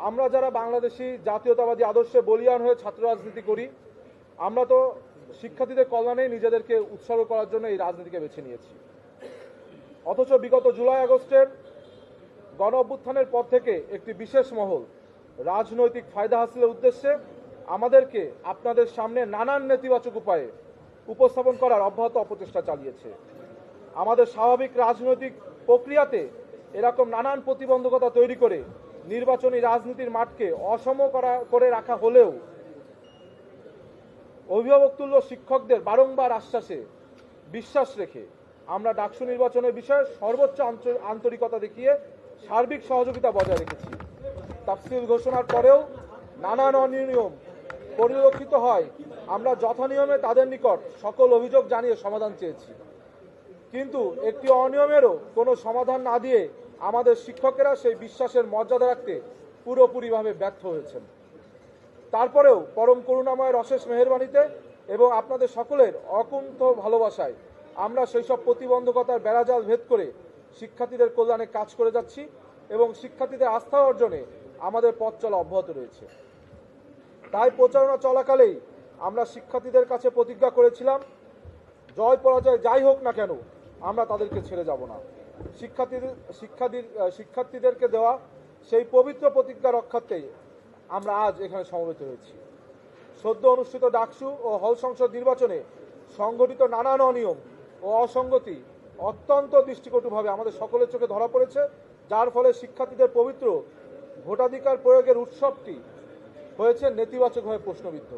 আমরা যারা বাংলাদেশি জাতীয়তাবাদী আদর্শে বলিয়ান হয়ে ছাত্র রাজনীতি করি, আমরা তো শিক্ষার্থীদের কল্যাণে নিজেদেরকে উৎসর্গ করার জন্য এই রাজনীতিকে বেছে নিয়েছি। অথচ বিগত জুলাই আগস্টের গণ অভ্যুত্থানের পর থেকে একটি বিশেষ মহল রাজনৈতিক ফায়দা হাসিলের উদ্দেশ্যে আমাদেরকে আপনাদের সামনে নানান নেতিবাচক উপায়ে উপস্থাপন করার অব্যাহত অপচেষ্টা চালিয়েছে। আমাদের স্বাভাবিক রাজনৈতিক প্রক্রিয়াতে এরকম নানান প্রতিবন্ধকতা তৈরি করে নির্বাচনী রাজনীতির মাঠকে অসম করে রাখা হলেও অভিভাবকতুল্য শিক্ষকদের বারংবার আশ্বাসে বিশ্বাস রেখে আমরা ডাকসু নির্বাচনের বিষয়ে সর্বোচ্চ আন্তরিকতা দেখিয়ে সার্বিক সহযোগিতা বজায় রেখেছি। তাফসিল ঘোষণার পরেও নানান অনিয়ম পরিলক্ষিত হয়, আমরা যথানিয়মে তাদের নিকট সকল অভিযোগ জানিয়ে সমাধান চেয়েছি, কিন্তু একটি অনিয়মেরও কোনো সমাধান না দিয়ে আমাদের শিক্ষকেরা সেই বিশ্বাসের মর্যাদা রাখতে পুরোপুরিভাবে ব্যর্থ হয়েছেন। তারপরেও পরম করুণাময়ের অশেষ মেহেরবানিতে এবং আপনাদের সকলের অকুণ্ঠ ভালোবাসায় আমরা সেই সব প্রতিবন্ধকতার বেড়াজাল ভেদ করে শিক্ষার্থীদের কল্যাণে কাজ করে যাচ্ছি এবং শিক্ষার্থীদের আস্থা অর্জনে আমাদের পথ চলা অব্যাহত রয়েছে। তাই প্রচারণা চলাকালেই আমরা শিক্ষার্থীদের কাছে প্রতিজ্ঞা করেছিলাম, জয় পরাজয় যাই হোক না কেন আমরা তাদেরকে ছেড়ে যাব না। শিক্ষার্থীদেরকে দেওয়া সেই পবিত্র প্রতিজ্ঞা রক্ষার্থেই আমরা আজ এখানে সমবেত হয়েছি। সদ্য অনুষ্ঠিত ডাকসু ও হল সংসদ নির্বাচনে সংঘটিত নানান অনিয়ম ও অসঙ্গতি অত্যন্ত দৃষ্টিকটুভাবে আমাদের সকলের চোখে ধরা পড়েছে, যার ফলে শিক্ষার্থীদের পবিত্র ভোটাধিকার প্রয়োগের উৎসবটি হয়েছে নেতিবাচকভাবে প্রশ্নবিদ্ধ।